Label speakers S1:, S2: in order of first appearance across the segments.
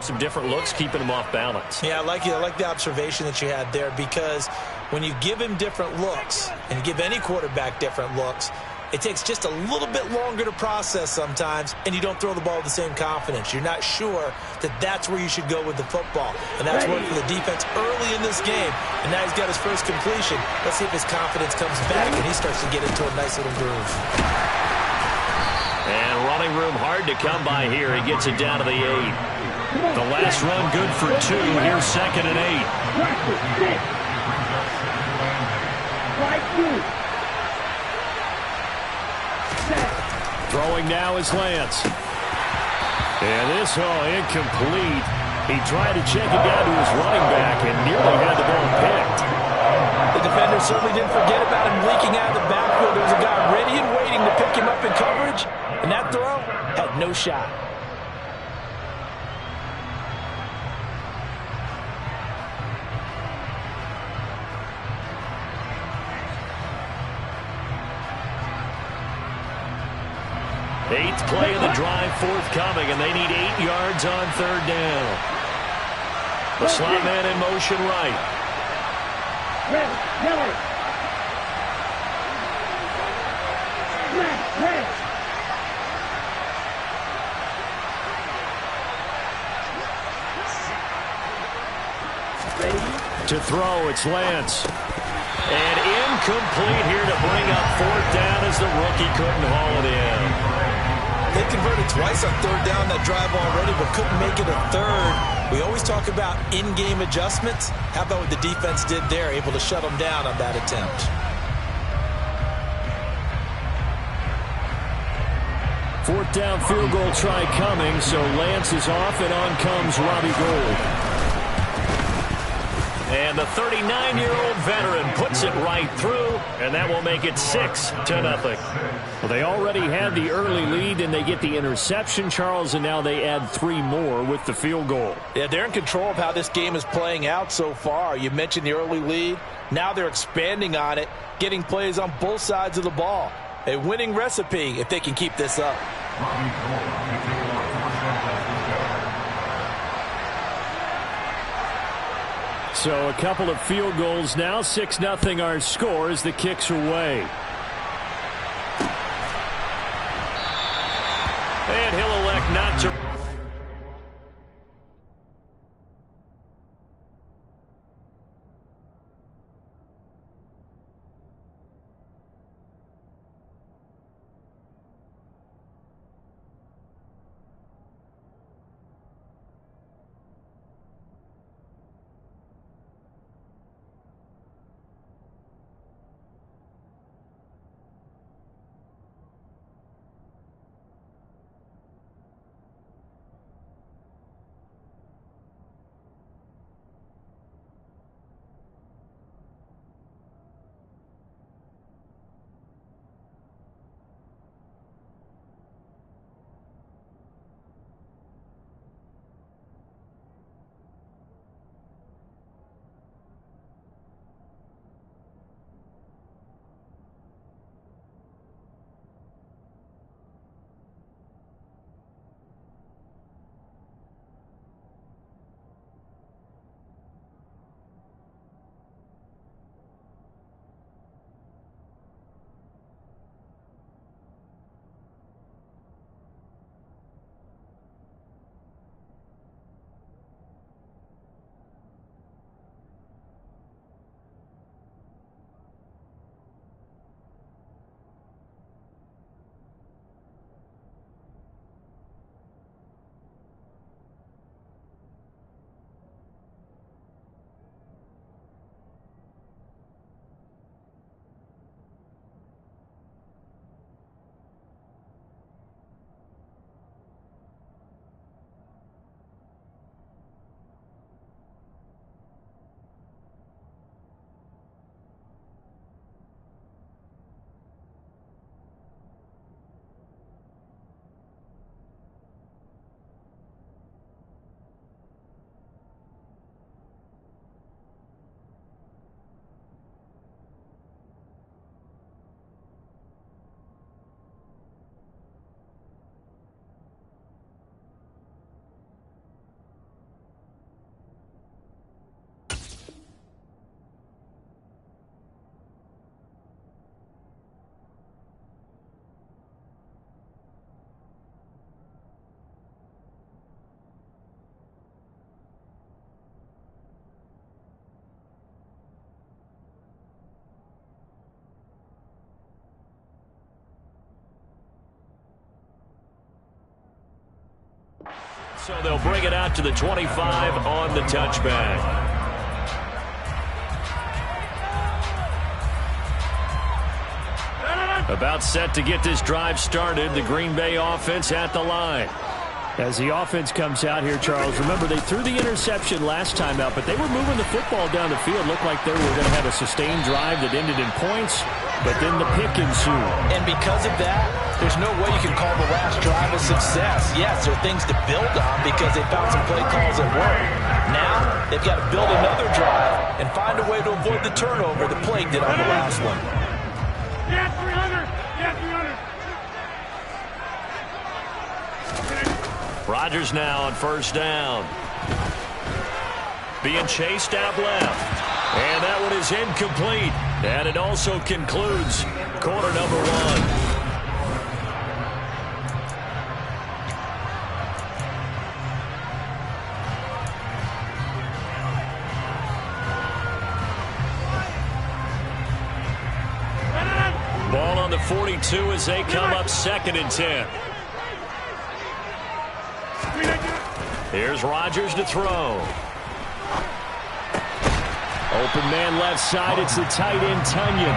S1: him some different looks, keeping him off balance.
S2: Yeah, I like the observation that you had there, because when you give him different looks, and you give any quarterback different looks, it takes just a little bit longer to process sometimes, and you don't throw the ball with the same confidence. You're not sure that that's where you should go with the football. And that's worked for the defense early in this game. And now he's got his first completion. Let's see if his confidence comes back and he starts to get into a nice little groove.
S1: And running room hard to come by here. He gets it down to the 8. The last run good for 2. Here's 2nd and 8. Throwing now is Lance. And this, incomplete. He tried to check it down to his running back and nearly had the ball picked.
S2: The defender certainly didn't forget about him leaking out of the backfield. There was a guy ready and waiting to pick him up in coverage, and that throw had no shot.
S1: Eighth play of the drive forthcoming, and they need 8 yards on 3rd down. The slot man in motion right. To throw, it's Lance. And incomplete here to bring up 4th down as the rookie couldn't haul it in.
S2: They converted twice on 3rd down that drive already, but couldn't make it a 3rd. We always talk about in-game adjustments. How about what the defense did there, able to shut them down on that attempt?
S1: 4th down field goal try coming, so Lance is off, and on comes Robbie Gould. And the 39-year-old veteran puts it right through, and that will make it 6-0. Well, they already had the early lead, and they get the interception, Charles, and now they add 3 more with the field goal.
S2: Yeah, they're in control of how this game is playing out so far. You mentioned the early lead. Now they're expanding on it, getting plays on both sides of the ball. A winning recipe if they can keep this up.
S1: So a couple of field goals now, 6-0 our score as the kicks are away. And he'll elect not to. So they'll bring it out to the 25 on the touchback. About set to get this drive started. The Green Bay offense at the line. As the offense comes out here, Charles, remember they threw the interception last time out, but they were moving the football down the field. Looked like they were going to have a sustained drive that ended in points, but then the pick ensued.
S2: And because of that, there's no way you can call the last drive a success. Yes, there are things to build on because they found some play calls that work. Now, they've got to build another drive and find a way to avoid the turnover that plagued it on the last one.
S3: Yeah, 300! Yeah, 300!
S1: Rodgers now on first down. Being chased out left. And that one is incomplete. And it also concludes quarter number one. Ball on the 42 as they come up 2nd and 10. Here's Rodgers to throw. Open man left side. It's the tight end, Tunyon.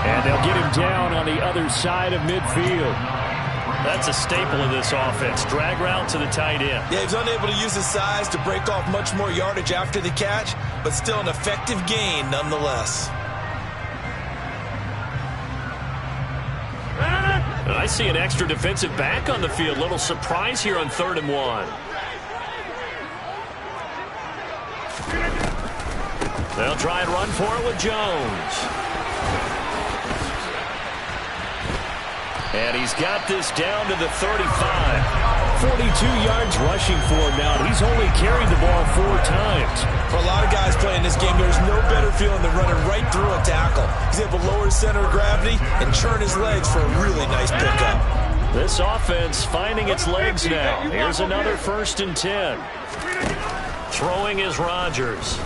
S1: And they'll get him down on the other side of midfield. That's a staple of this offense. Drag route to the tight end.
S2: Yeah, he's unable to use his size to break off much more yardage after the catch, but still an effective gain nonetheless.
S1: I see an extra defensive back on the field. Little surprise here on 3rd and 1. They'll try and run for it with Jones. And he's got this down to the 35. 42 yards rushing for him now. He's only carried the ball 4 times.
S2: For a lot of guys playing this game, there's no better feeling than running right through a tackle. He's able to lower his center of gravity and churn his legs for a really nice pickup.
S1: This offense finding its legs now. Here's another 1st and 10. Throwing is Rodgers.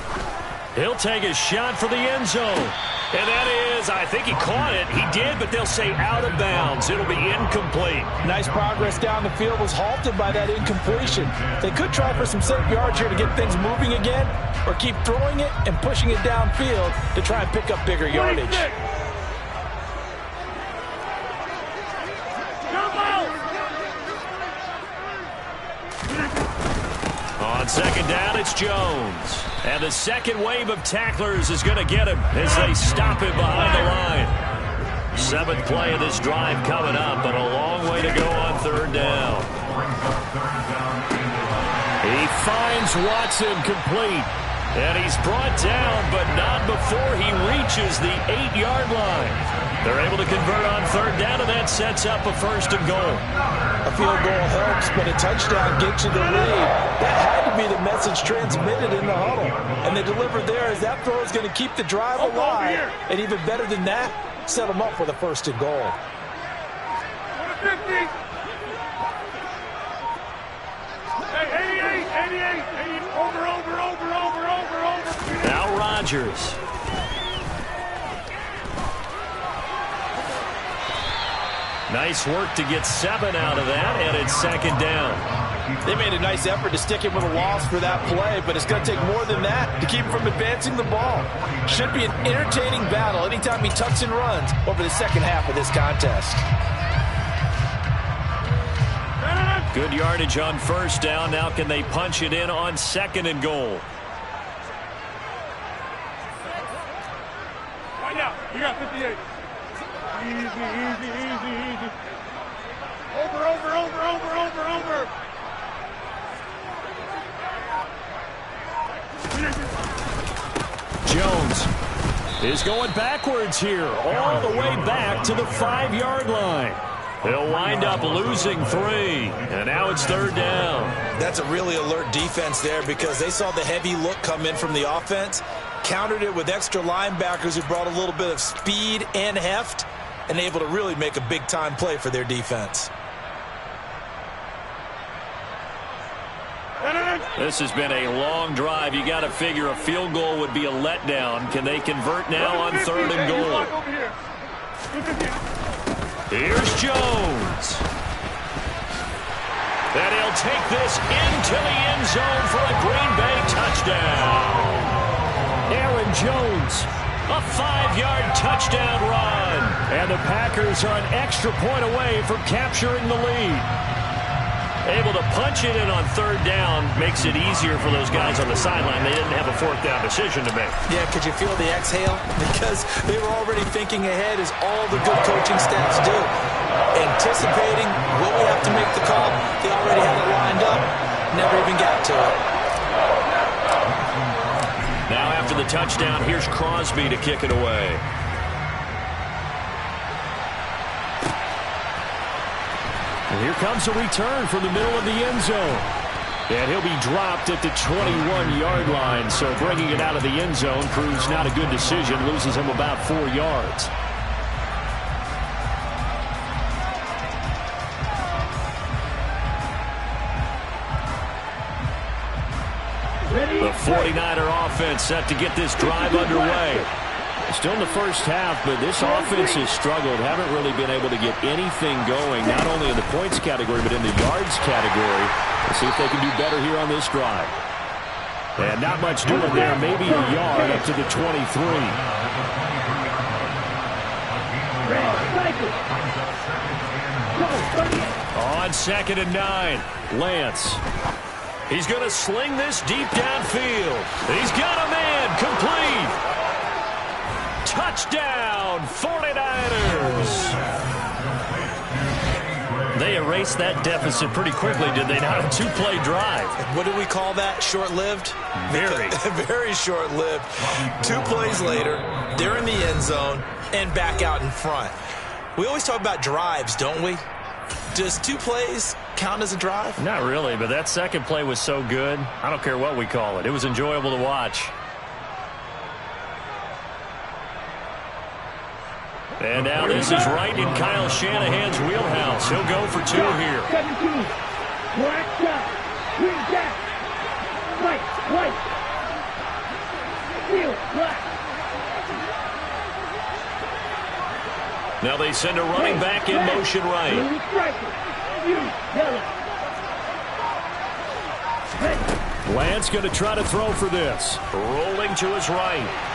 S1: He'll take a shot for the end zone. And that is, I think he caught it. He did, but they'll say out of bounds. It'll be incomplete.
S2: Nice progress down the field was halted by that incompletion. They could try for some safe yards here to get things moving again, or keep throwing it and pushing it downfield to try and pick up bigger yardage.
S1: On 2nd down, it's Jones. And the second wave of tacklers is going to get him as they stop him behind the line. 7th play of this drive coming up, but a long way to go on 3rd down. He finds Watson complete. And he's brought down, but not before he reaches the 8-yard line. They're able to convert on 3rd down, and that sets up a 1st and goal.
S2: A field goal helps, but a touchdown gets you the lead. That had to be the message transmitted in the huddle. And they delivered there as that throw is going to keep the drive alive. And even better than that, set them up for the 1st and goal.
S3: Hey, 88, over.
S1: Now Rodgers. Nice work to get 7 out of that, and it's 2nd down.
S2: They made a nice effort to stick him with a loss for that play, but it's going to take more than that to keep him from advancing the ball. Should be an entertaining battle anytime he tucks and runs over the second half of this contest.
S1: Good yardage on 1st down. Now can they punch it in on 2nd and goal?
S3: Right now, you got 58. Easy. Over.
S1: Jones is going backwards here, all the way back to the 5-yard line. He'll wind up losing 3, and now it's 3rd down.
S2: That's a really alert defense there because they saw the heavy look come in from the offense, countered it with extra linebackers who brought a little bit of speed and heft, and able to really make a big-time play for their defense.
S1: This has been a long drive. You got to figure a field goal would be a letdown. Can they convert now on 3rd and goal? Here's Jones. And he'll take this into the end zone for a Green Bay touchdown. Aaron Jones, a 5-yard touchdown run. And the Packers are an extra point away from capturing the lead. Able to punch it in on third down makes it easier for those guys on the sideline. They didn't have a fourth down decision to make.
S2: Yeah, could you feel the exhale? Because they were already thinking ahead, as all the good coaching staffs do. Anticipating, will we have to make the call? They already had it lined up. Never even got to it.
S1: Now after the touchdown, here's Crosby to kick it away. And here comes a return from the middle of the end zone. And he'll be dropped at the 21-yard line. So bringing it out of the end zone proves not a good decision. Loses him about 4 yards. The 49er offense set to get this drive underway. Still in the first half, but this offense has struggled. Haven't really been able to get anything going, not only in the points category, but in the yards category. Let's see if they can do better here on this drive. And not much doing there. Maybe a yard up to the 23. On 2nd and 9, Lance. He's going to sling this deep downfield. He's got a man complete. Touchdown, 49ers. They erased that deficit pretty quickly, did they not? A 2-play drive.
S2: What do we call that? Short-lived?
S1: Very.
S2: Very short-lived. 2 plays later, they're in the end zone and back out in front. We always talk about drives, don't we? Does 2 plays count as a drive?
S1: Not really, but that second play was so good. I don't care what we call it. It was enjoyable to watch. And now this is right in Kyle Shanahan's wheelhouse. He'll go for 2 here.
S3: 17. Black shot. Green jack. White. White. Steel. Black.
S1: Now they send a running back in motion right. Lance going to try to throw for this. Rolling to his right.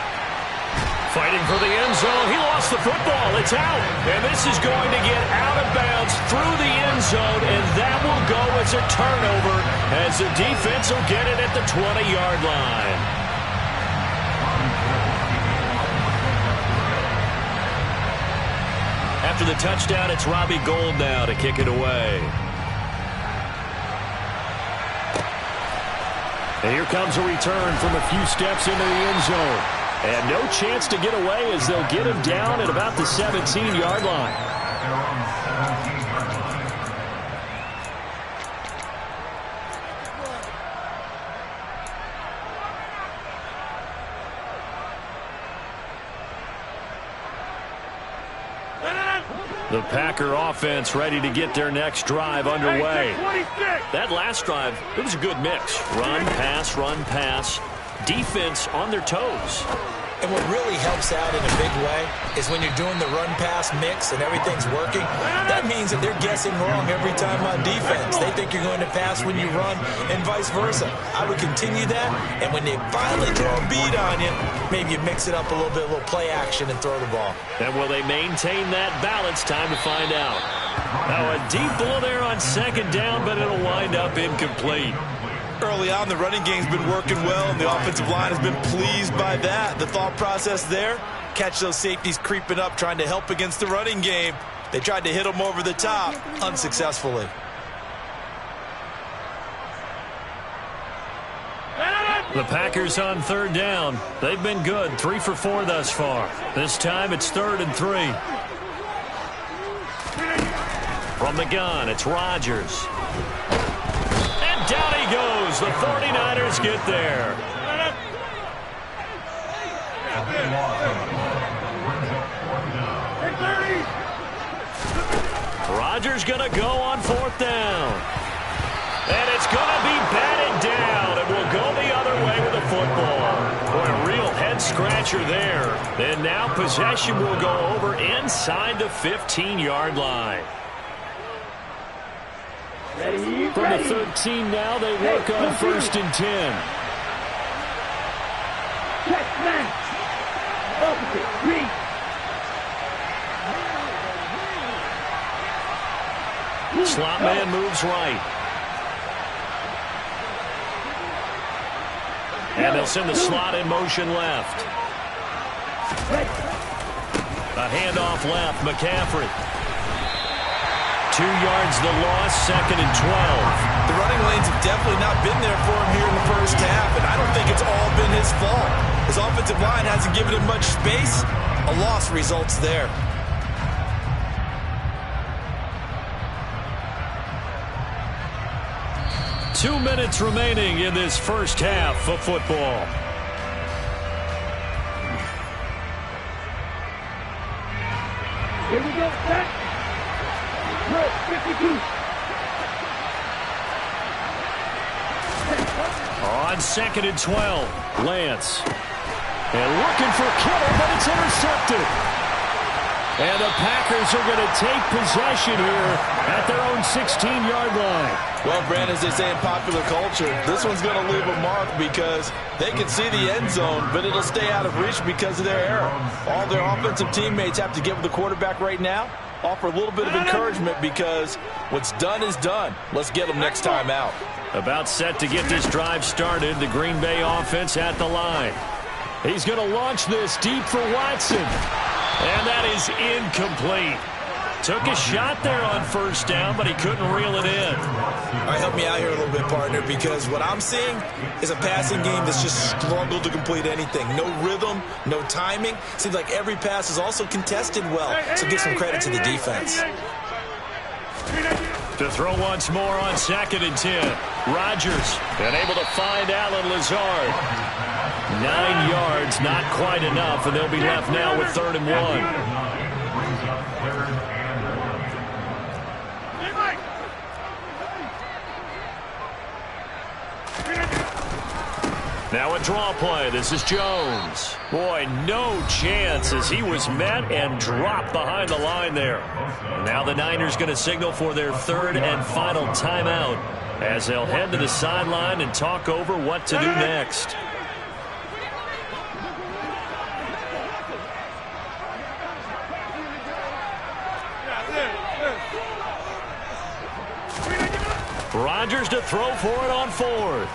S1: Fighting for the end zone. He lost the football. It's out. And this is going to get out of bounds through the end zone, and that will go as a turnover as the defense will get it at the 20-yard line. After the touchdown, it's Robbie Gould now to kick it away. And here comes a return from a few steps into the end zone. And no chance to get away as they'll get him down at about the 17-yard line. The Packer offense ready to get their next drive underway. That last drive, it was a good mix. Run, pass. Defense on their toes.
S2: And what really helps out in a big way is when you're doing the run-pass mix and everything's working, that means that they're guessing wrong every time on defense. They think you're going to pass when you run and vice versa. I would continue that, and when they finally throw a beat on you, maybe you mix it up a little bit, a little play action, and throw the ball.
S1: And will they maintain that balance? Time to find out. Now a deep ball there on 2nd down, but it'll wind up incomplete.
S2: Early on, the running game's been working well, and the offensive line has been pleased by that. The thought process there, catch those safeties creeping up, trying to help against the running game. They tried to hit them over the top, unsuccessfully.
S1: The Packers on 3rd down. They've been good, 3 for 4 thus far. This time it's 3rd and 3. From the gun, it's Rodgers. Down he goes. The 49ers get there. Rodgers going to go on 4th down. And it's going to be batted down. And we'll go the other way with the football. Boy, a real head-scratcher there. And now possession will go over inside the 15-yard line. From the 13 now, they work on 1st and 10.
S3: Check match. Opposite. Read.
S1: Slot man moves right. And they'll send the slot in motion left. A handoff left, McCaffrey. 2 yards the loss, 2nd and 12.
S2: The running lanes have definitely not been there for him here in the first half, and I don't think it's all been his fault. His offensive line hasn't given him much space. A loss results there.
S1: Two minutes remaining in this first half of football.
S3: Here we go, set. 52.
S1: On 2nd and 12, Lance. And looking for Kittle, but it's intercepted. And the Packers are going to take possession here at their own 16-yard line.
S2: Well, Brandon, as they say in popular culture, this one's going to leave a mark because they can see the end zone, but it'll stay out of reach because of their error. All their offensive teammates have to give the quarterback right now, offer a little bit of encouragement because what's done is done. Let's get them next time out.
S1: About set to get this drive started, the Green Bay offense at the line. He's going to launch this deep for Watson. And that is incomplete. Took a shot there on 1st down, but he couldn't reel it in.
S2: All right, help me out here a little bit, partner, because what I'm seeing is a passing game that's just struggled to complete anything. No rhythm, no timing. Seems like every pass is also contested well, so give some credit to the defense.
S1: To throw once more on 2nd and 10. Rodgers, and able to find Allen Lazard. 9 yards, not quite enough, and they'll be left now with 3rd and 1. Now a draw play. This is Jones. Boy, no chance as he was met and dropped behind the line there. Now the Niners going to signal for their 3rd and final timeout as they'll head to the sideline and talk over what to do next. Rodgers to throw for it on 4th.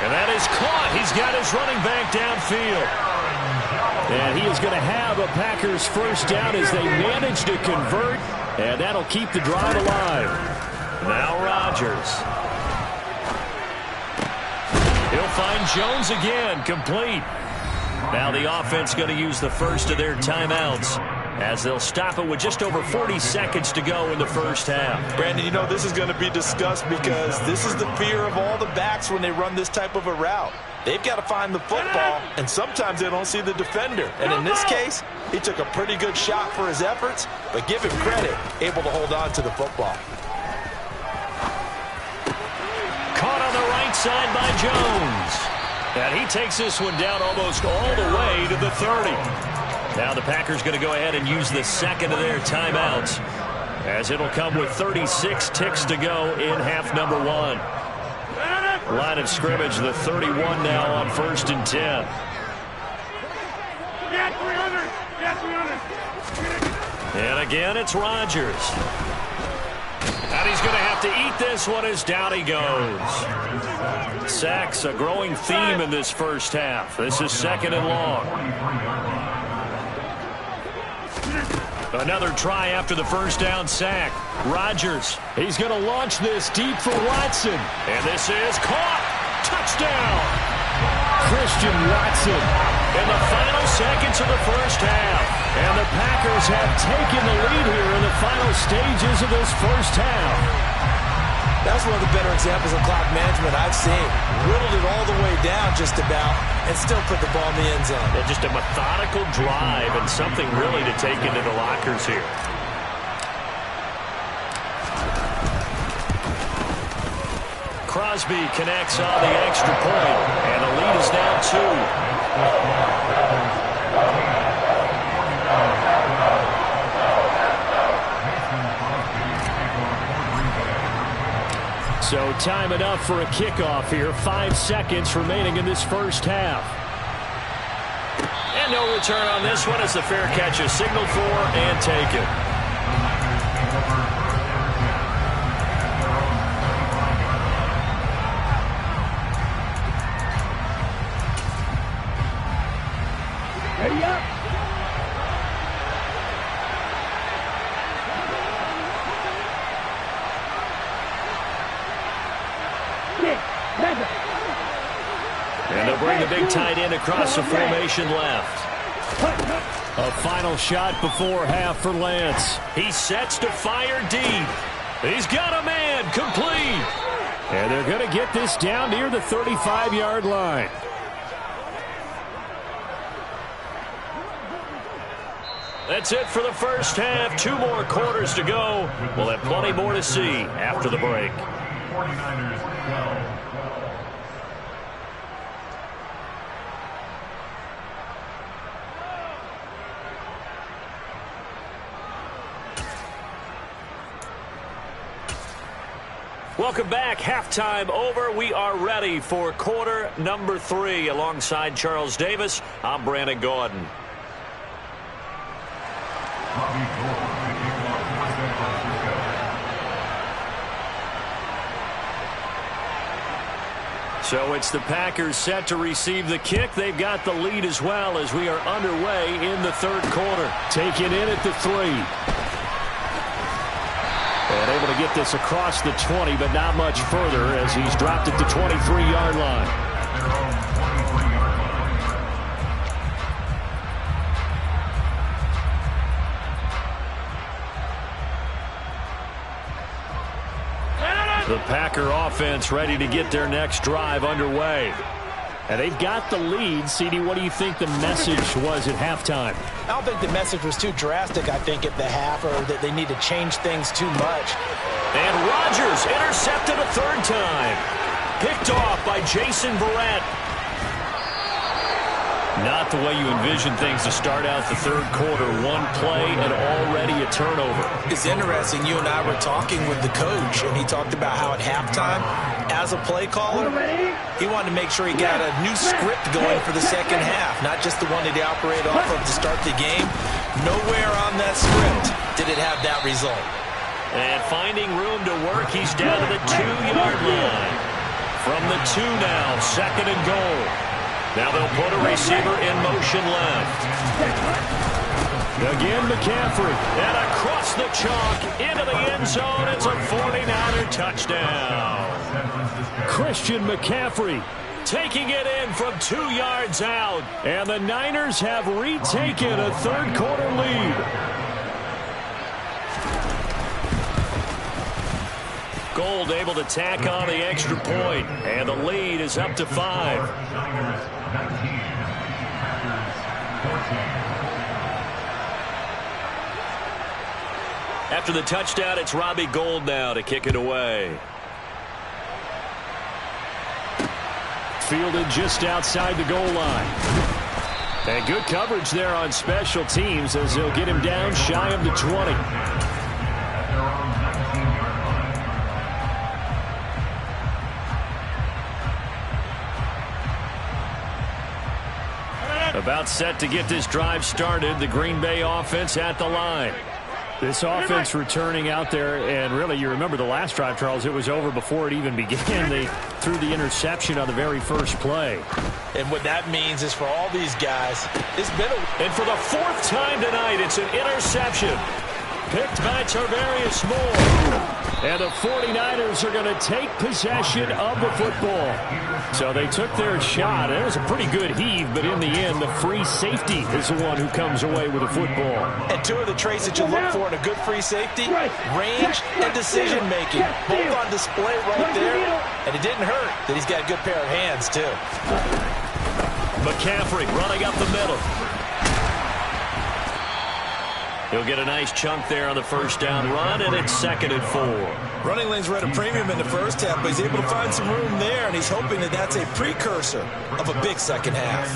S1: And that is caught. He's got his running back downfield. And he is going to have a Packers 1st down as they manage to convert. And that'll keep the drive alive. Now Rodgers. He'll find Jones again, complete. Now the offense going to use the first of their timeouts as they'll stop it with just over 40 seconds to go in the first half.
S2: Brandon, you know this is going to be discussed because this is the fear of all the backs when they run this type of a route. They've got to find the football, and sometimes they don't see the defender. And in this case, he took a pretty good shot for his efforts, but give him credit, able to hold on to the football.
S1: Caught on the right side by Jones. And he takes this one down almost all the way to the 30. Now the Packers going to go ahead and use the 2nd of their timeouts as it'll come with 36 ticks to go in half number 1. Line of scrimmage, the 31 now on 1st and 10. And again, it's Rodgers. And he's going to have to eat this one as down he goes. Sacks, a growing theme in this first half. This is 2nd and long. Another try after the first down sack. Rodgers, he's going to launch this deep for Watson. And this is caught. Touchdown. Christian Watson in the final seconds of the first half. And the Packers have taken the lead here in the final stages of this first half.
S2: That's one of the better examples of clock management I've seen. Whittled it all the way down just about and still put the ball in the end zone.
S1: Yeah, just a methodical drive and something really to take into the lockers here. Crosby connects on the extra point, and the lead is now 2. So time enough for a kickoff here. 5 seconds remaining in this first half. And no return on this one as the fair catch is signaled for and taken.
S3: Ready up.
S1: And they'll bring the big tight end across the formation left. A final shot before half for Lance. He sets to fire deep. He's got a man complete. And they're going to get this down near the 35-yard line. That's it for the first half. 2 more quarters to go. We'll have plenty more to see after the break.
S4: 49ers 12.
S1: Welcome back. Halftime over. We are ready for quarter number 3. Alongside Charles Davis, I'm Brandon Gaudin. So it's the Packers set to receive the kick. They've got the lead as well as we are underway in the third quarter. Taken in at the 3. And able to get this across the 20, but not much further as he's dropped at the 23-yard line. The Packer offense ready to get their next drive underway. And they've got the lead. CD, what do you think the message was at halftime?
S2: I don't think the message was too drastic, I think, at the half, or that they need to change things too much.
S1: And Rodgers intercepted a 3rd time. Picked off by Jason Verrett. Not the way you envision things to start out the third quarter. 1 play and already a turnover.
S2: It's interesting. You and I were talking with the coach, and he talked about how at halftime, as a play caller, he wanted to make sure he got a new script going for the second half, not just the one that he operated off of to start the game. Nowhere on that script did it have that result.
S1: And finding room to work, he's down to the 2-yard line. From the 2 now, 2nd and goal. Now they'll put a receiver in motion left. Again, McCaffrey. And across the chalk, into the end zone. It's a 49er touchdown. Christian McCaffrey taking it in from 2 yards out. And the Niners have retaken a third quarter lead. Gold able to tack on the extra point. And the lead is up to 5. After the touchdown, it's Robbie Gould now to kick it away. Fielded just outside the goal line. And good coverage there on special teams as they'll get him down shy of the 20. About set to get this drive started. The Green Bay offense at the line. This offense returning out there, and really, you remember the last drive, Charles, it was over before it even began. They threw the interception on the very first play.
S2: And what that means is for all these guys, it's been
S1: And for the 4th time tonight, it's an interception. Picked by Tarvarius Moore. And the 49ers are going to take possession of the football. So they took their shot. It was a pretty good heave, but in the end, the free safety is the one who comes away with the football.
S2: And 2 of the traits that you look for in a good free safety, range and decision-making. Both on display right there. And it didn't hurt that he's got a good pair of hands, too.
S1: McCaffrey running up the middle. He'll get a nice chunk there on the first down run, and it's 2nd and 4.
S2: Running lanes were at a premium in the first half, but he's able to find some room there, and he's hoping that that's a precursor of a big second half.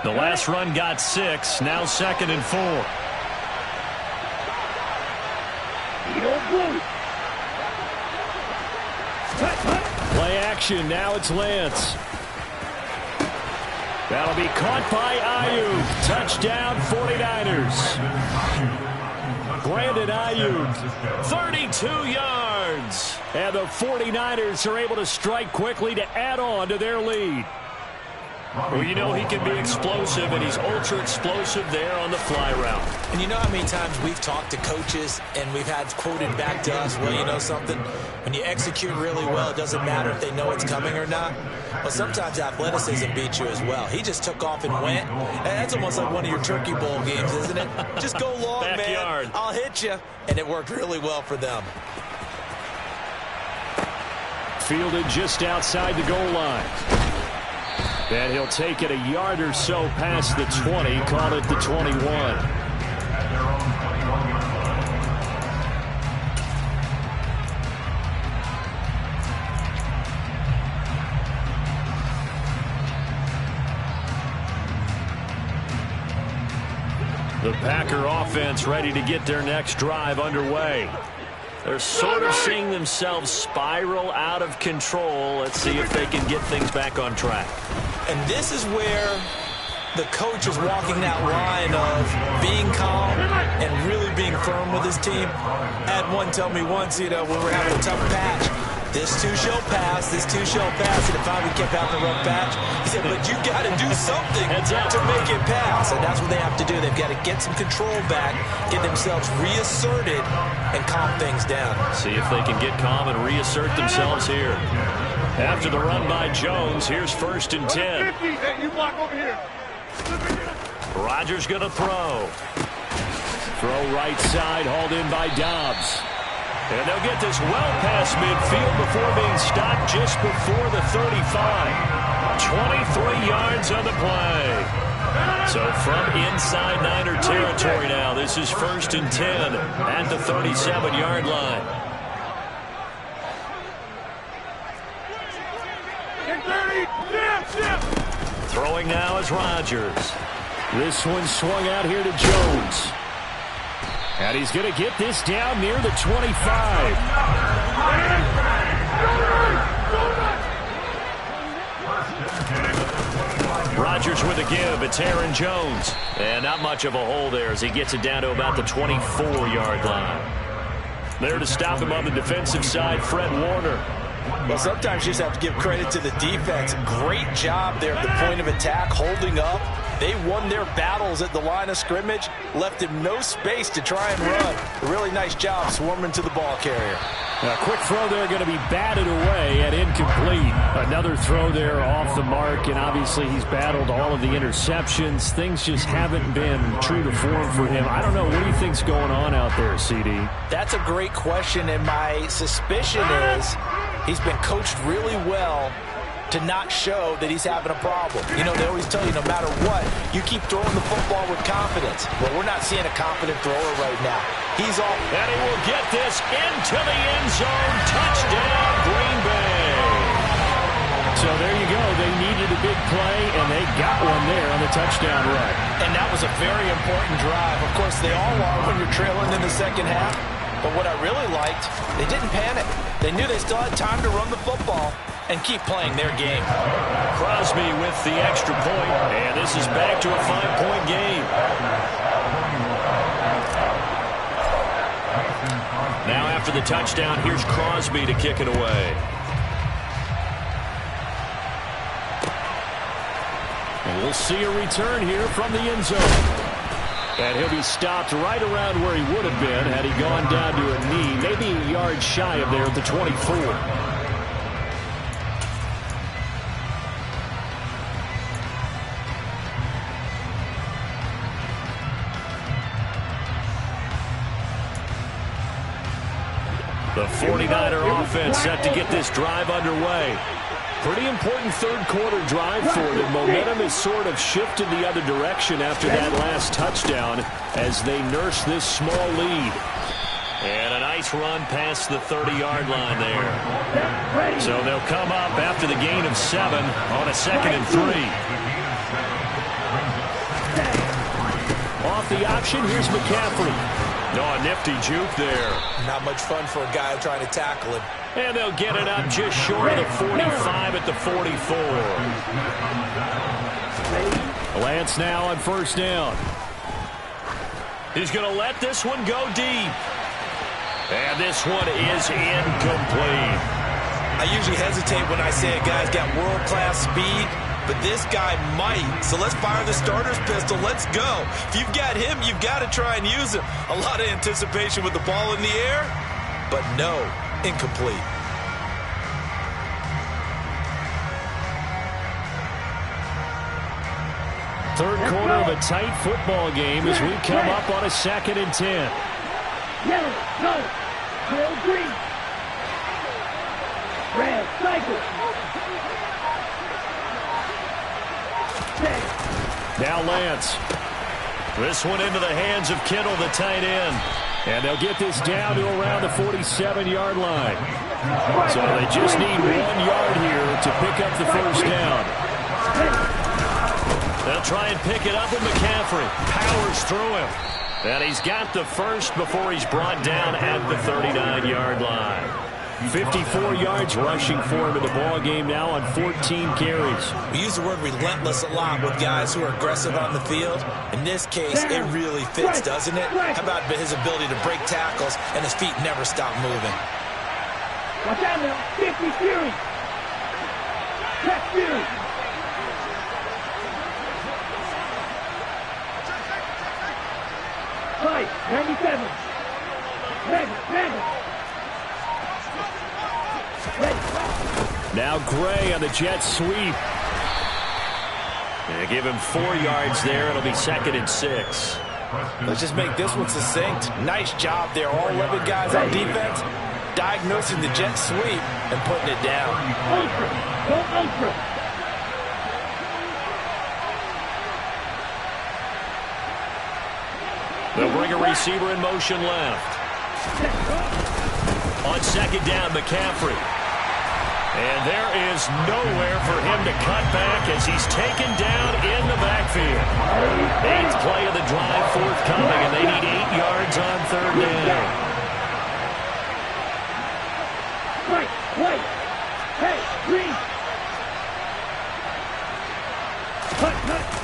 S1: The last run got 6, now 2nd and 4. Play action, now it's Lance. That'll be caught by Ayuk. Touchdown 49ers. Brandon Ayuk, 32 yards. And the 49ers are able to strike quickly to add on to their lead. Well, you know he can be explosive, and he's ultra-explosive there on the fly route.
S2: And you know how many times we've talked to coaches and we've had quoted back to us, well, you know something? When you execute really well, it doesn't matter if they know it's coming or not. Well, sometimes athleticism beats you as well. He just took off and went. And that's almost like one of your Turkey Bowl games, isn't it? Just go long,
S1: Backyard.
S2: man. I'll hit you. And it worked really well for them.
S1: Fielded just outside the goal line. And he'll take it a yard or so past the 20, call it the 21. The Packer offense ready to get their next drive underway. They're sort of seeing themselves spiral out of control. Let's see if they can get things back on track.
S2: And this is where the coach is walking that line of being calm and really being firm with his team. I had one tell me once, you know, when we're having a tough patch, this too shall pass, this too shall pass. And if we kept having a rough patch, he said, but you got to do something to make it pass. And that's what they have to do. They've got to get some control back, get themselves reasserted, and calm things down.
S1: See if they can get calm and reassert themselves here. After the run by Jones, here's 1st and 10.
S3: Hey, you block over here.
S1: Rodgers going to throw. Throw right side, hauled in by Dobbs. And they'll get this well past midfield before being stopped just before the 35. 23 yards on the play. So from inside Niner territory now, this is 1st and 10 at the 37-yard line. Throwing now is Rodgers. This one swung out here to Jones. And he's going to get this down near the 25. Rodgers with a give. It's Aaron Jones. And not much of a hole there as he gets it down to about the 24-yard line. There to stop him on the defensive side, Fred Warner.
S2: Well, sometimes you just have to give credit to the defense. Great job there at the point of attack, holding up. They won their battles at the line of scrimmage, left him no space to try and run. A really nice job swarming to the ball carrier.
S1: A quick throw there going to be batted away and incomplete. Another throw there off the mark, and obviously he's battled all of the interceptions. Things just haven't been true to form for him. I don't know. What do you think's going on out there, CD?
S2: That's a great question, and my suspicion is he's been coached really well to not show that he's having a problem. You know, they always tell you no matter what, you keep throwing the football with confidence. Well, we're not seeing a confident thrower right now. He's off.
S1: And he will get this into the end zone. Touchdown, Green Bay. So there you go. They needed a big play, and they got one there on the touchdown run.
S2: And that was a very important drive. Of course, they all are when you're trailing in the second half. But what I really liked, they didn't panic. They knew they still had time to run the football and keep playing their game.
S1: Crosby with the extra point, and this is back to a 5-point game. Now after the touchdown, here's Crosby to kick it away. And we'll see a return here from the end zone. And he'll be stopped right around where he would have been had he gone down to a knee, maybe a yard shy of there at the 24. The 49er offense set to get this drive underway. Pretty important third quarter drive for them. Momentum has sort of shifted the other direction after that last touchdown as they nurse this small lead. And a nice run past the 30-yard line there. So they'll come up after the gain of 7 on a 2nd and 3. Off the option, here's McCaffrey. A nifty juke there.
S2: Not much fun for a guy trying to tackle him.
S1: And they'll get it up just short of the 45 at the 44. Lance now on first down. He's going to let this one go deep. And this one is incomplete.
S2: I usually hesitate when I say a guy's got world-class speed, but this guy might. So let's fire the starter's pistol. Let's go. If you've got him, you've got to try and use him. A lot of anticipation with the ball in the air, but no, incomplete.
S1: Third quarter of a tight football game as we come up on a 2nd and 10.
S3: Yellow, no. Trail green. Red, cycle.
S1: Now Lance. This one into the hands of Kittle, the tight end. And they'll get this down to around the 47-yard line. So they just need 1 yard here to pick up the first down. They'll try and pick it up with McCaffrey. Powers through him. And he's got the first before he's brought down at the 39-yard line. 54 yards rushing for him in the ball game now on 14 carries.
S2: We use the word relentless a lot with guys who are aggressive on the field. In this case, it really fits, doesn't it? How about his ability to break tackles and his feet never stop moving?
S3: Watch out now. 50 Fury. Check Fury. Fight, 97. Ready.
S1: Now Gray on the jet sweep. They give him 4 yards there. It'll be 2nd and 6.
S2: Let's just make this one succinct. Nice job there. All 11 guys on defense diagnosing the jet sweep and putting it down.
S3: Ultra. Go ultra.
S1: They'll bring a receiver in motion left. On 2nd down, McCaffrey. And there is nowhere for him to cut back as he's taken down in the backfield. 8th play of the drive forthcoming, and they need 8 yards on 3rd down.
S3: Wait. Hey, green. Cut.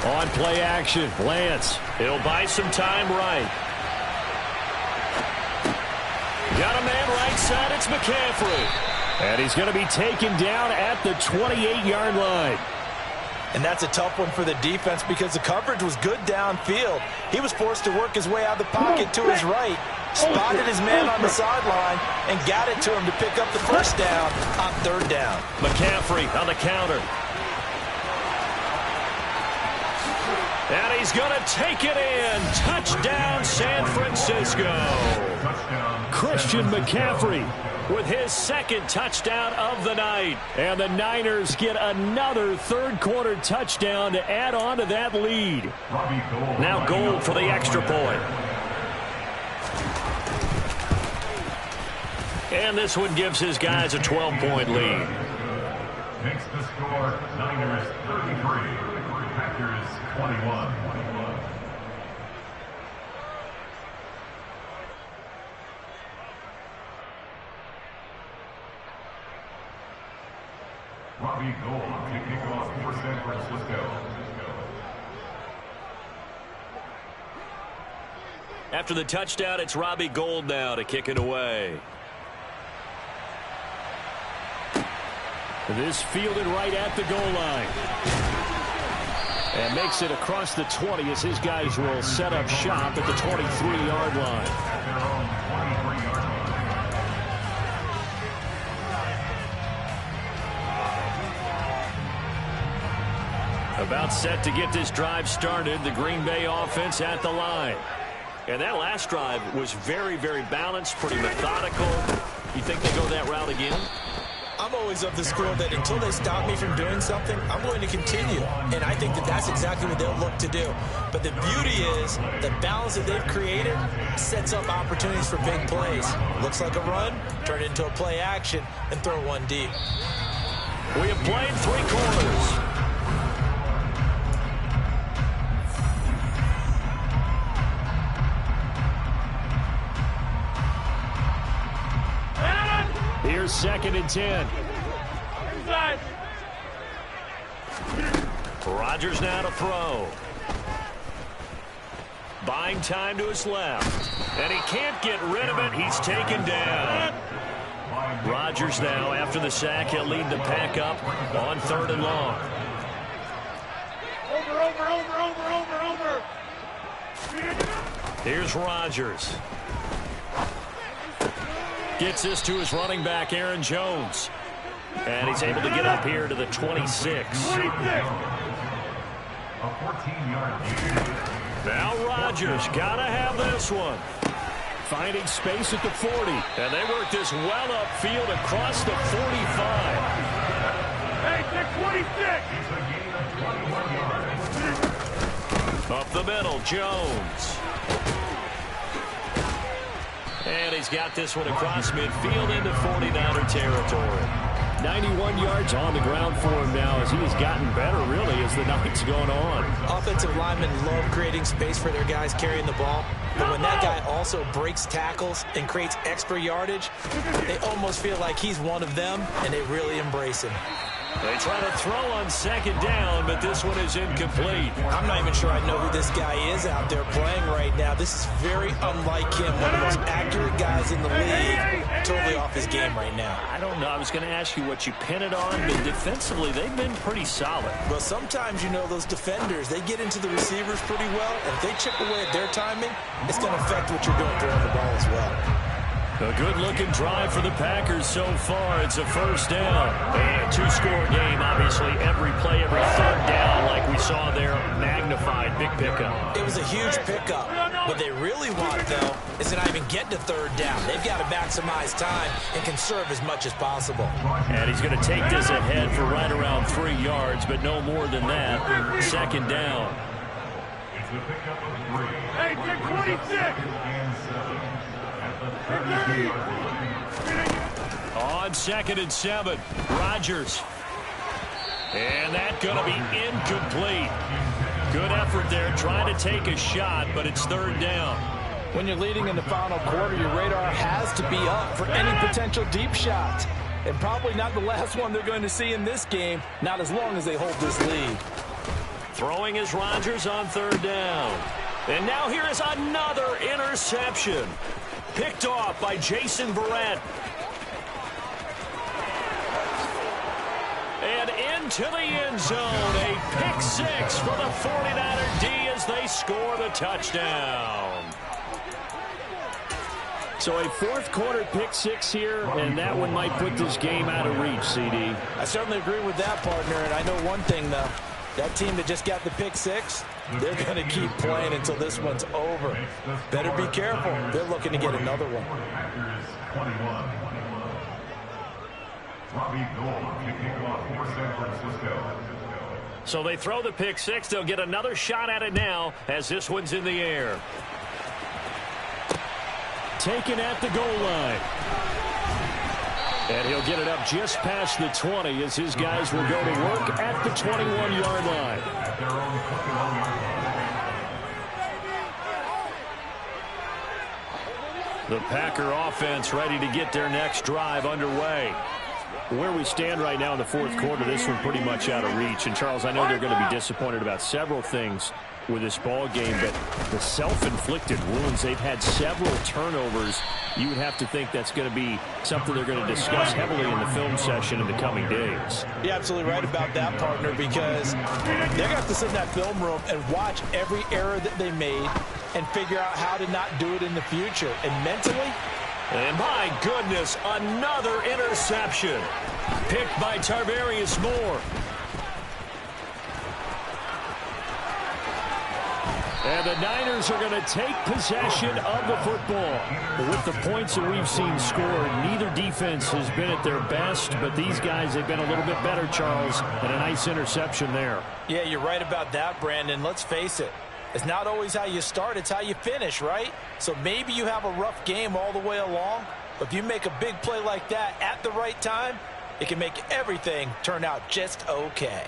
S1: On play action, Lance. He'll buy some time right. Got a man right side, it's McCaffrey. And he's going to be taken down at the 28-yard line.
S2: And that's a tough one for the defense because the coverage was good downfield. He was forced to work his way out of the pocket to his right, spotted his man on the sideline, and got it to him to pick up the first down on 3rd down.
S1: McCaffrey on the counter. And he's going to take it in. Touchdown, San Francisco. Christian McCaffrey with his 2nd touchdown of the night. And the Niners get another third quarter touchdown to add on to that lead. Now Gold for the extra point. And this one gives his guys a 12-point lead.
S4: Makes the score Niners 33, Packers 21. Robbie Gould to kick off for San Francisco.
S1: After the touchdown, it's Robbie Gould now to kick it away. This fielded right at the goal line. And makes it across the 20 as his guys will set up shop at the 23-yard line. About set to get this drive started. The Green Bay offense at the line. And that last drive was very, very balanced, pretty methodical. You think they go that route again?
S2: I'm always of the school that until they stop me from doing something, I'm going to continue. And I think that that's exactly what they'll look to do. But the beauty is the balance that they've created sets up opportunities for big plays. Looks like a run, turn it into a play action, and throw one deep.
S1: We have played 3 quarters. Here's 2nd and 10. Rodgers now to throw. Buying time to his left. And he can't get rid of it. He's taken down. Rodgers now, after the sack, he'll lead the pack up on 3rd and long.
S3: Over.
S1: Here's Rodgers. Gets this to his running back, Aaron Jones. And he's able to get up here to the 26. Now Rodgers, gotta have this one. Finding space at the 40. And they work this well upfield across the 45.
S3: Hey, 26!
S1: Up the middle, Jones. And he's got this one across midfield into 49er territory. 91 yards on the ground for him now as he has gotten better, really, as the night's going on.
S2: Offensive linemen love creating space for their guys carrying the ball. But when that guy also breaks tackles and creates extra yardage, they almost feel like he's one of them, and they really embrace him.
S1: They try to throw on 2nd down, but this one is incomplete.
S2: I'm not even sure I know who this guy is out there playing right now. This is very unlike him. One of the most accurate guys in the league. Totally off his game right now.
S1: I don't know. I was going to ask you what you pin it on, but defensively, they've been pretty solid.
S2: Well, sometimes, you know, those defenders, they get into the receivers pretty well, and if they chip away at their timing, it's going to affect what you're doing throwing the ball as well.
S1: A good-looking drive for the Packers so far. It's a 1st down. And a 2-score game, obviously. Every play, every 3rd down, like we saw there, magnified. Big pickup.
S2: It was a huge pickup. What they really want, though, is to not even get to 3rd down. They've got to maximize time and conserve as much as possible.
S1: And he's going to take this ahead for right around 3 yards, but no more than that. 2nd down.
S4: It's the pickup of 3.
S3: Hey, 26!
S1: On 2nd and 7, Rodgers. And that's going to be incomplete. Good effort there, trying to take a shot, but it's 3rd down.
S5: When you're leading in the final quarter, your radar has to be up for any potential deep shots. And probably not the last one they're going to see in this game, not as long as they hold this lead.
S1: Throwing is Rodgers on 3rd down. And now here is another interception. Picked off by Jason Verrett. And into the end zone. A pick 6 for the 49er D as they score the touchdown. So a 4th quarter pick 6 here, and that one might put this game out of reach, CD.
S5: I certainly agree with that, partner. And I know one thing, though. That team that just got the pick 6, they're going to keep playing until this one's over. Better be careful. They're looking to get another one.
S1: So they throw the pick 6. They'll get another shot at it now as this one's in the air. Taken at the goal line. And he'll get it up just past the 20 as his guys will go to work at the 21-yard line. The Packer offense ready to get their next drive underway. Where we stand right now in the 4th quarter, this one pretty much out of reach. And, Charles, I know they're going to be disappointed about several things with this ball game, but the self-inflicted wounds, they've had several turnovers. You would have to think that's going to be something they're going to discuss heavily in the film session in the coming days.
S5: You're absolutely right about that, partner, because they're going to have to sit in that film room and watch every error that they made and figure out how to not do it in the future. And mentally,
S1: and my goodness, another interception picked by Tarvarius Moore. And the Niners are going to take possession of the football. With the points that we've seen scored, neither defense has been at their best, but these guys have been a little bit better, Charles, and a nice interception there.
S5: Yeah, you're right about that, Brandon. Let's face it. It's not always how you start, it's how you finish, right? So maybe you have a rough game all the way along, but if you make a big play like that at the right time, it can make everything turn out just okay.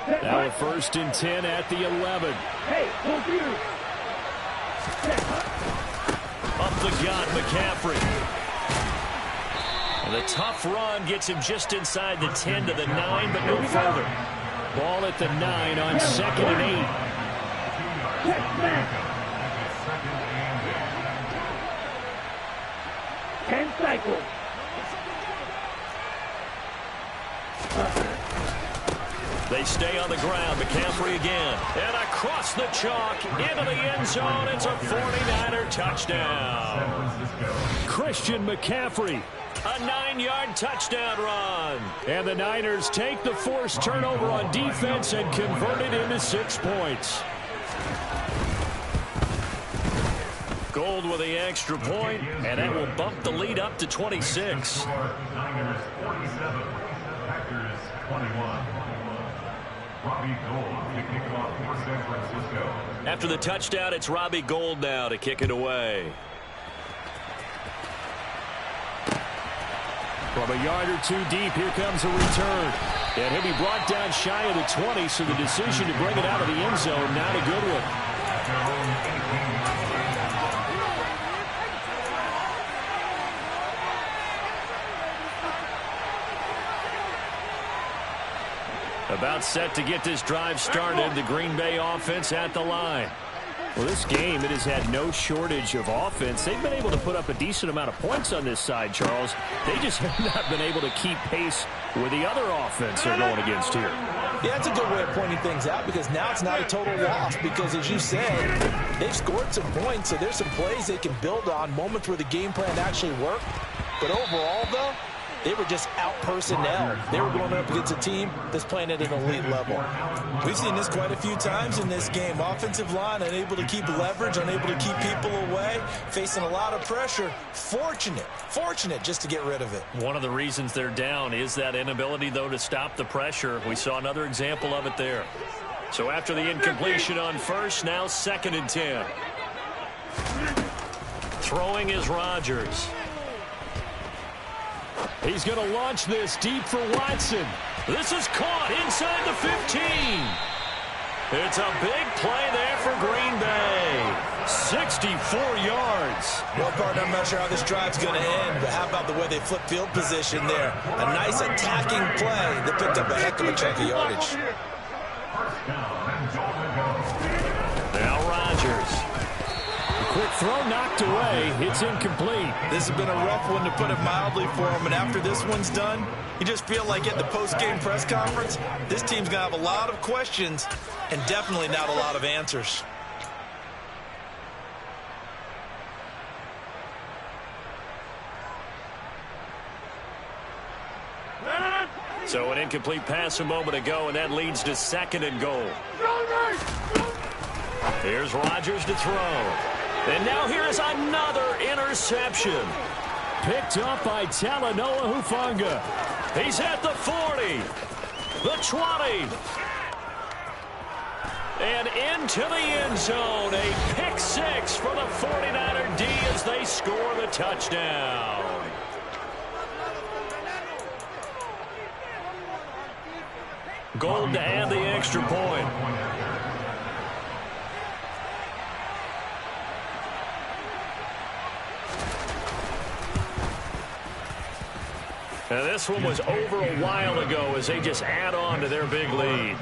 S1: Now a 1st and 10 at the 11.
S3: Hey, look you.
S1: Up the gut, McCaffrey. And the tough run gets him just inside the 10 to the 9, but no further. Ball at the 9 on 2nd and 8.
S3: 10 cycles.
S1: They stay on the ground. McCaffrey again. And across the chalk into the end zone. It's a 49er touchdown. Christian McCaffrey. A 9-yard touchdown run. And the Niners take the forced turnover on defense and convert it into 6 points. Gold with the extra point, and that will bump the lead up to 26.
S4: Niners 47, Packers 21. Robbie Gould kicking off for San Francisco.
S1: After the touchdown, it's Robbie Gould now to kick it away. From a yard or 2 deep, here comes a return. And he'll be brought down shy of the 20, so the decision to bring it out of the end zone, not a good one. About set to get this drive started. The Green Bay offense at the line. Well, this game, it has had no shortage of offense. They've been able to put up a decent amount of points on this side, Charles. They just have not been able to keep pace with the other offense they're going against here.
S5: Yeah, it's a good way of pointing things out because now it's not a total loss because, as you said, they've scored some points, so there's some plays they can build on, moments where the game plan actually worked. But overall, though, they were just out-personnel. They were going up against a team that's playing at an elite level. We've seen this quite a few times in this game. Offensive line unable to keep leverage, unable to keep people away, facing a lot of pressure. Fortunate just to get rid of it.
S1: One of the reasons they're down is that inability, though, to stop the pressure. We saw another example of it there. So after the incompletion on first, now 2nd and 10. Throwing is Rodgers. He's going to launch this deep for Watson. This is caught inside the 15. It's a big play there for Green Bay. 64 yards.
S5: Well, partner, I'm not sure how this drive's going to end, but how about the way they flip field position there? A nice attacking play that picked up a heck of a chunk of yardage.
S1: Now Rodgers. Quick throw knocked away. It's incomplete.
S5: This has been a rough one, to put it mildly, for him. And after this one's done, you just feel like at the post-game press conference, this team's going to have a lot of questions and definitely not a lot of answers.
S1: So an incomplete pass a moment ago, and that leads to 2nd and goal. Here's Rodgers to throw. And now here's another interception. Picked up by Talanoa Hufanga. He's at the 40, the 20, and into the end zone. A pick 6 for the 49er D as they score the touchdown. Gold to add the extra point. Now this one was over a while ago as they just add on to their big lead.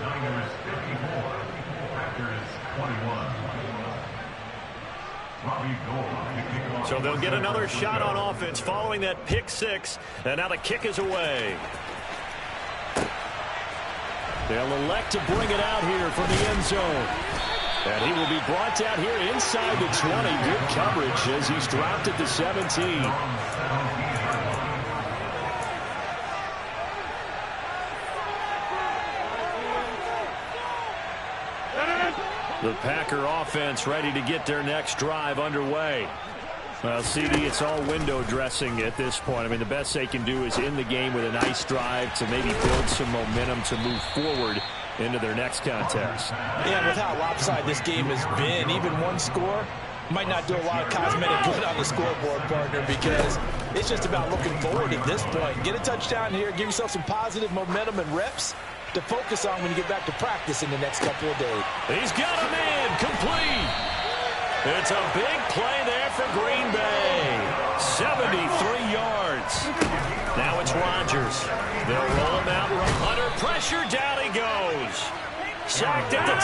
S1: So they'll get another shot on offense following that pick 6, and now the kick is away. They'll elect to bring it out here from the end zone. And he will be brought down here inside the 20. Good coverage as he's dropped at the 17. The Packer offense ready to get their next drive underway. Well, CD, it's all window dressing at this point. I mean, the best they can do is end the game with a nice drive to maybe build some momentum to move forward into their next contest.
S5: Yeah, with how lopsided this game has been, even one score might not do a lot of cosmetic good on the scoreboard, partner, because it's just about looking forward at this point. Get a touchdown here, give yourself some positive momentum and reps to focus on when you get back to practice in the next couple of days.
S1: He's got a man complete. It's a big play there for Green Bay. 73 yards. Now it's Rodgers. They'll roll him out under pressure. Down he goes. Sacked at the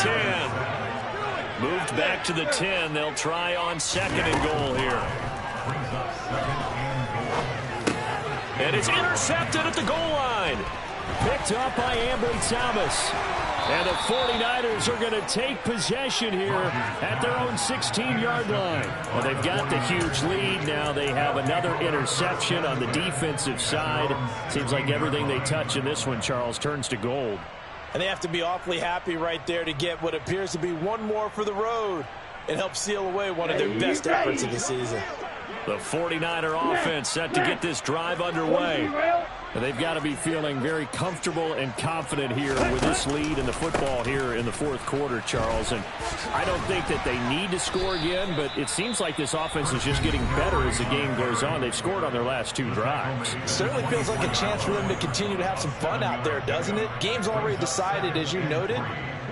S1: 10. Moved back to the 10. They'll try on 2nd and goal here. And it's intercepted at the goal line. Picked up by Ambry Thomas. And the 49ers are going to take possession here at their own 16-yard line. Well, they've got the huge lead. Now they have another interception on the defensive side. Seems like everything they touch in this one, Charles, turns to gold.
S5: And they have to be awfully happy right there to get what appears to be one more for the road and help seal away one of their best efforts of the season.
S1: The 49er offense set to get this drive underway. And they've got to be feeling very comfortable and confident here with this lead in the football here in the 4th quarter, Charles. And I don't think that they need to score again, but it seems like this offense is just getting better as the game goes on. They've scored on their last 2 drives.
S5: Certainly feels like a chance for them to continue to have some fun out there, doesn't it? Game's already decided, as you noted.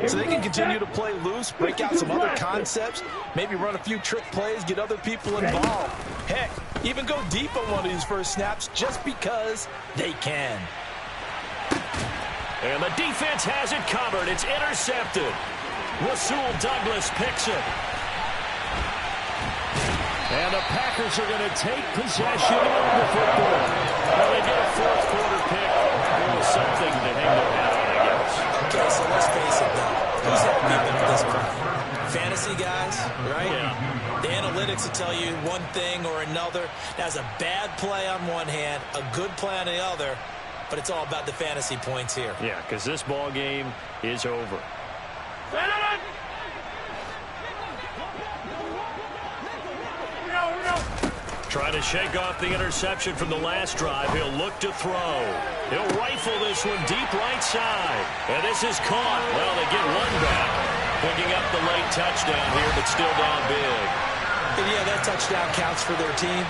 S5: So they can continue to play loose, break out some other concepts, maybe run a few trick plays, get other people involved. Heck, even go deep on one of these first snaps just because they can.
S1: And the defense has it covered. It's intercepted. Rasul Douglas picks it. And the Packers are going to take possession of the football. Well, they get a 4th quarter pick. There was something to hang their hat on, I guess.
S2: Okay, so let's face it, though. Who's happy at this point? Fantasy guys, right?
S1: Yeah.
S2: The analytics will tell you one thing or another. That's a bad play on one hand, a good play on the other, but it's all about the fantasy points here.
S1: Yeah, because this ball game is over. Trying to shake off the interception from the last drive. He'll look to throw. He'll rifle this one deep right side. And this is caught. Well, they get one back. Picking up the late touchdown here, but still down big.
S2: And yeah, that touchdown counts for their team,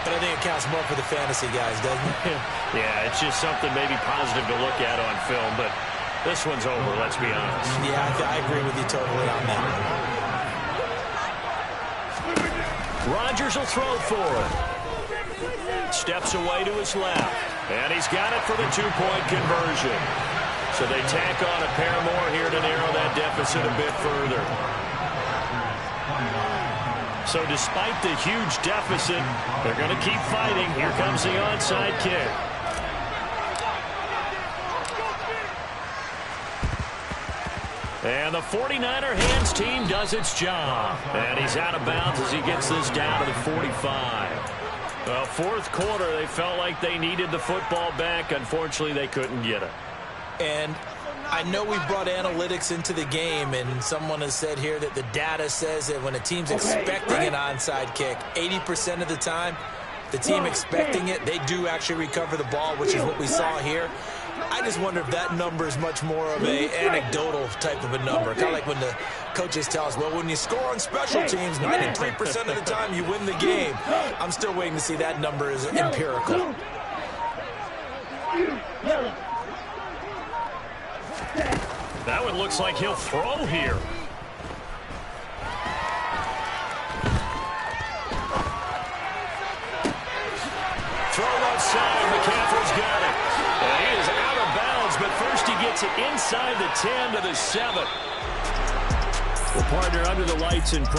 S2: but I think it counts more for the fantasy guys, doesn't it?
S1: Yeah, it's just something maybe positive to look at on film, but this one's over, let's be honest.
S2: Yeah, I agree with you totally on that one.
S1: Rodgers will throw for it. Steps away to his left. And he's got it for the 2-point conversion. So they tack on a pair more here to narrow that deficit a bit further. So despite the huge deficit, they're going to keep fighting. Here comes the onside kick. And the 49er hands team does its job. And he's out of bounds as he gets this down to the 45. Well, 4th quarter, they felt like they needed the football back. Unfortunately, they couldn't get it.
S2: And I know we brought analytics into the game, and someone has said here that the data says that when a team's expecting an onside kick, 80% of the time, the team expecting it, they do actually recover the ball, which is what we saw here. I just wonder if that number is much more of a anecdotal type of a number. Kind of like when the coaches tell us, well, when you score on special teams, 93% of the time you win the game. I'm still waiting to see that number is empirical.
S1: That one looks like he'll throw here. Throw outside. McCaffrey's got it. And he is out of bounds, but first he gets it inside the 10 to the 7. Well, partner, under the lights in